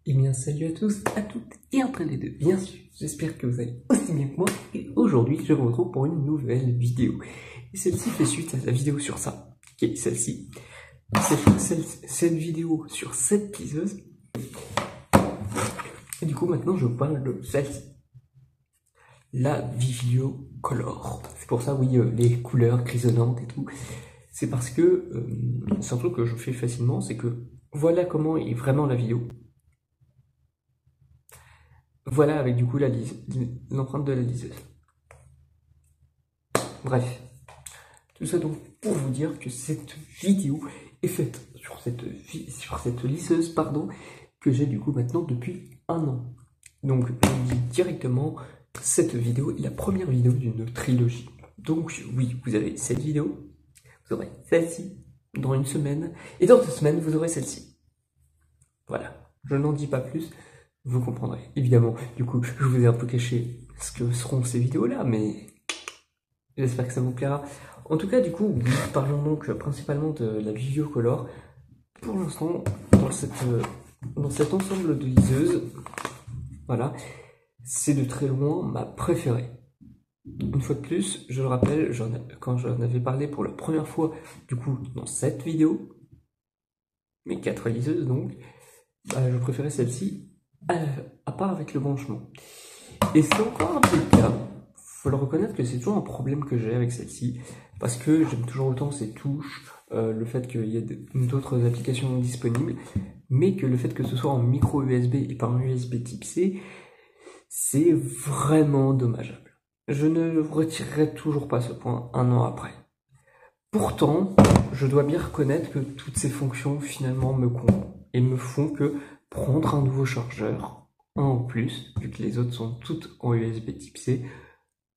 Eh bien, salut à tous, à toutes et entre les deux, bien sûr. J'espère que vous allez aussi bien que moi. Et aujourd'hui, je vous retrouve pour une nouvelle vidéo. Et celle-ci fait suite à la vidéo sur ça, qui est celle-ci. Cette vidéo sur cette liseuse. Et du coup, maintenant, je vous parle de celle-ci. La Vivio Color. C'est pour ça, oui, les couleurs grisonnantes et tout. C'est parce que, c'est un truc que je fais facilement, c'est que voilà comment est vraiment la vidéo. Voilà avec du coup l'empreinte de la liseuse. Bref, tout ça donc pour vous dire que cette vidéo est faite sur cette liseuse que j'ai du coup maintenant depuis un an. Donc je dis directement, cette vidéo est la première vidéo d'une trilogie. Donc oui, vous avez cette vidéo, vous aurez celle-ci dans une semaine, et dans 2 semaines vous aurez celle-ci. Voilà, je n'en dis pas plus. Vous comprendrez. Évidemment, du coup, je vous ai un peu caché ce que seront ces vidéos-là, mais j'espère que ça vous plaira. En tout cas, du coup, parlons donc principalement de la Vivio Color. Pour l'instant, dans cet ensemble de liseuses, voilà, c'est de très loin ma préférée. Une fois de plus, je le rappelle, quand j'en avais parlé pour la première fois, du coup, dans cette vidéo, mes 4 liseuses donc, je préférais celle-ci, à part avec le branchement. Et c'est encore un peu le cas. Faut le reconnaître que c'est toujours un problème que j'ai avec celle-ci, parce que j'aime toujours autant ses touches, le fait qu'il y ait d'autres applications disponibles, mais que le fait que ce soit en micro USB et pas en USB type C, c'est vraiment dommageable. Je ne retirerai toujours pas ce point un an après. Pourtant, je dois bien reconnaître que toutes ces fonctions finalement me conviennent et me font que prendre un nouveau chargeur, un en plus, vu que les autres sont toutes en USB type C,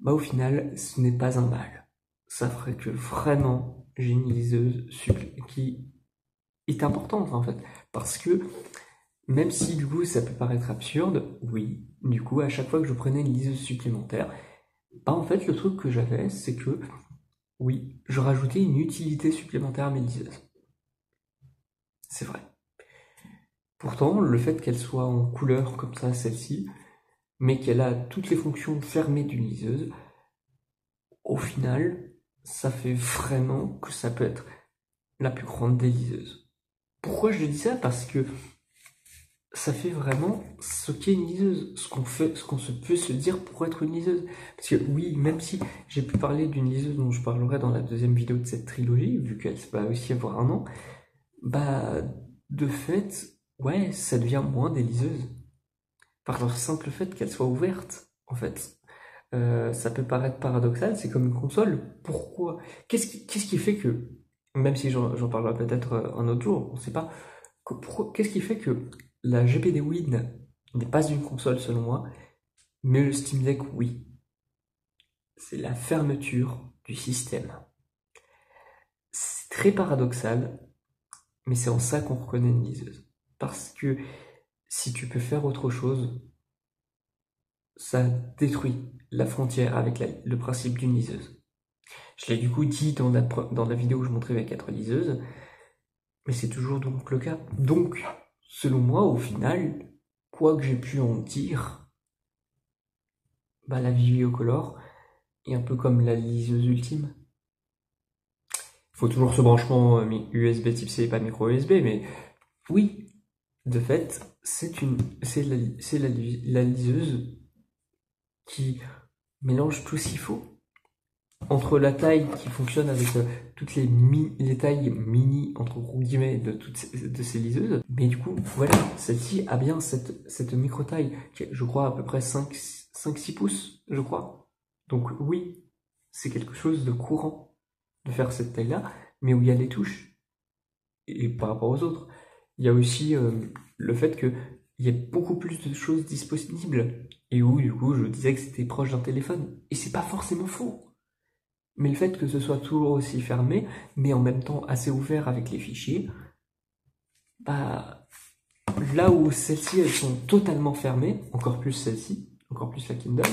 au final, ce n'est pas un mal. Ça ferait que vraiment, j'ai une liseuse qui est importante en fait. Parce que, même si du coup ça peut paraître absurde, oui, du coup, à chaque fois que je prenais une liseuse supplémentaire, en fait, le truc que j'avais, c'est que, oui, je rajoutais une utilité supplémentaire à mes liseuses. C'est vrai. Pourtant, le fait qu'elle soit en couleur comme ça, celle-ci, mais qu'elle a toutes les fonctions fermées d'une liseuse, au final, ça fait vraiment que ça peut être la plus grande des liseuses. Pourquoi je dis ça? Parce que ça fait vraiment ce qu'est une liseuse, ce qu'on peut se dire pour être une liseuse. Parce que oui, même si j'ai pu parler d'une liseuse dont je parlerai dans la 2e vidéo de cette trilogie, vu qu'elle va aussi avoir un an, de fait, ouais, ça devient moins des liseuses. Par le simple fait qu'elle soit ouverte, en fait. Ça peut paraître paradoxal, c'est comme une console. Pourquoi? Qu'est-ce qui fait que, même si j'en parlerai peut-être un autre jour, on ne sait pas, qu'est-ce qui fait que la GPD Win n'est pas une console selon moi, mais le Steam Deck oui. C'est la fermeture du système. C'est très paradoxal, mais c'est en ça qu'on reconnaît une liseuse. Parce que si tu peux faire autre chose, ça détruit la frontière avec le principe d'une liseuse. Je l'ai du coup dit dans la vidéo où je montrais mes 4 liseuses, mais c'est toujours donc le cas. Donc, selon moi, au final, quoi que j'ai pu en dire, la Vivio Color est un peu comme la liseuse ultime. Il faut toujours ce branchement USB type C et pas micro USB, mais oui, de fait, c'est la liseuse qui mélange tout ce qu'il faut. Entre la taille qui fonctionne avec toutes les tailles mini, entre gros guillemets, de ces liseuses. Mais du coup, voilà, celle-ci a bien cette micro-taille, qui est, je crois, à peu près 5-6 pouces, je crois. Donc oui, c'est quelque chose de courant de faire cette taille-là, mais où il y a les touches. Et par rapport aux autres. Il y a aussi le fait qu'il y a beaucoup plus de choses disponibles. Et où, du coup, je disais que c'était proche d'un téléphone. Et c'est pas forcément faux. Mais le fait que ce soit toujours aussi fermé, mais en même temps assez ouvert avec les fichiers, là où celles-ci, elles sont totalement fermées, encore plus celle-ci, encore plus la Kindle,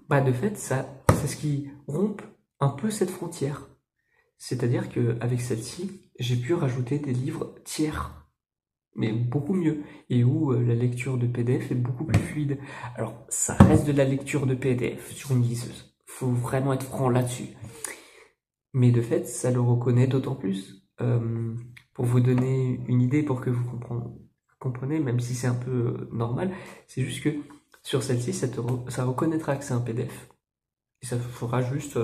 de fait, c'est ce qui rompt un peu cette frontière. C'est-à-dire qu'avec celle-ci, j'ai pu rajouter des livres tiers mais beaucoup mieux, et où la lecture de PDF est beaucoup plus fluide. Alors, ça reste de la lecture de PDF sur une liseuse. Faut vraiment être franc là-dessus. Mais de fait, ça le reconnaît d'autant plus. Pour vous donner une idée, pour que vous comprenez, même si c'est un peu normal, c'est juste que sur celle-ci, ça reconnaîtra que c'est un PDF. Et ça fera juste,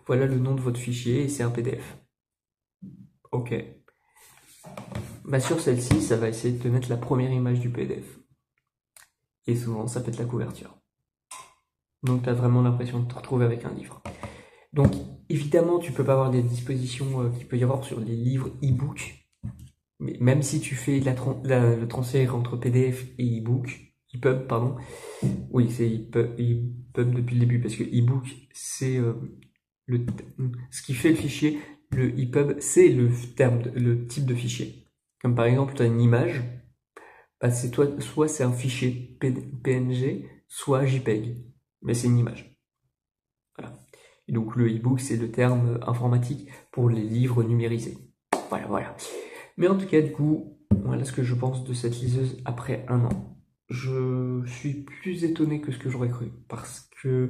voilà le nom de votre fichier et c'est un PDF. Ok. Bah sur celle-ci, ça va essayer de te mettre la première image du PDF. Et souvent, ça peut être la couverture. Donc, tu as vraiment l'impression de te retrouver avec un livre. Donc, évidemment, tu peux pas avoir les dispositions qu'il peut y avoir sur les livres e-book. Mais même si tu fais le transfert entre PDF et e-book, EPUB, pardon. Oui, c'est EPUB depuis le début, parce que e-book, c'est ce qui fait le fichier. Le EPUB, c'est le type de fichier. Comme par exemple, tu as une image, bah soit c'est un fichier PNG, soit JPEG. Mais c'est une image. Voilà. Et donc le e-book, c'est le terme informatique pour les livres numérisés. Voilà. Mais en tout cas, du coup, voilà ce que je pense de cette liseuse après un an. Je suis plus étonné que ce que j'aurais cru. Parce que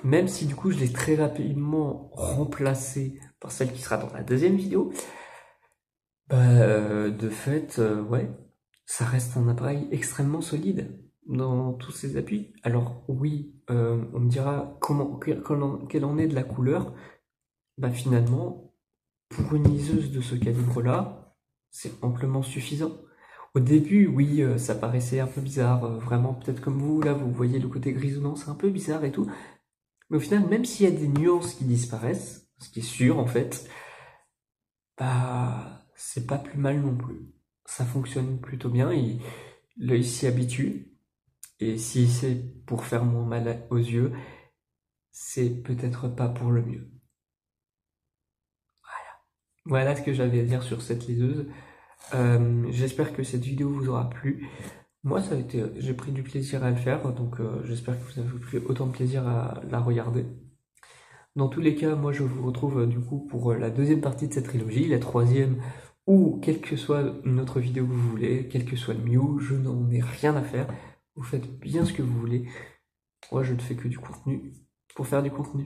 même si du coup je l'ai très rapidement remplacée par celle qui sera dans la deuxième vidéo, bah, de fait, ouais, ça reste un appareil extrêmement solide dans tous ses appuis. Alors oui, on me dira quelle en est de la couleur. Bah finalement, pour une liseuse de ce calibre-là, c'est amplement suffisant. Au début, oui, ça paraissait un peu bizarre, vraiment, peut-être comme vous, là, vous voyez le côté grisonnant, c'est un peu bizarre et tout. Mais au final, même s'il y a des nuances qui disparaissent, ce qui est sûr en fait, bah, c'est pas plus mal non plus. Ça fonctionne plutôt bien et l'œil s'y habitue. Et si c'est pour faire moins mal aux yeux, c'est peut-être pas pour le mieux. Voilà ce que j'avais à dire sur cette liseuse. J'espère que cette vidéo vous aura plu. Moi, j'ai pris du plaisir à le faire, donc j'espère que vous avez pris autant de plaisir à la regarder. Dans tous les cas, moi je vous retrouve du coup pour la deuxième partie de cette trilogie, la troisième, ou quelle que soit notre vidéo que vous voulez, quel que soit le mieux, je n'en ai rien à faire. Vous faites bien ce que vous voulez. Moi, je ne fais que du contenu pour faire du contenu.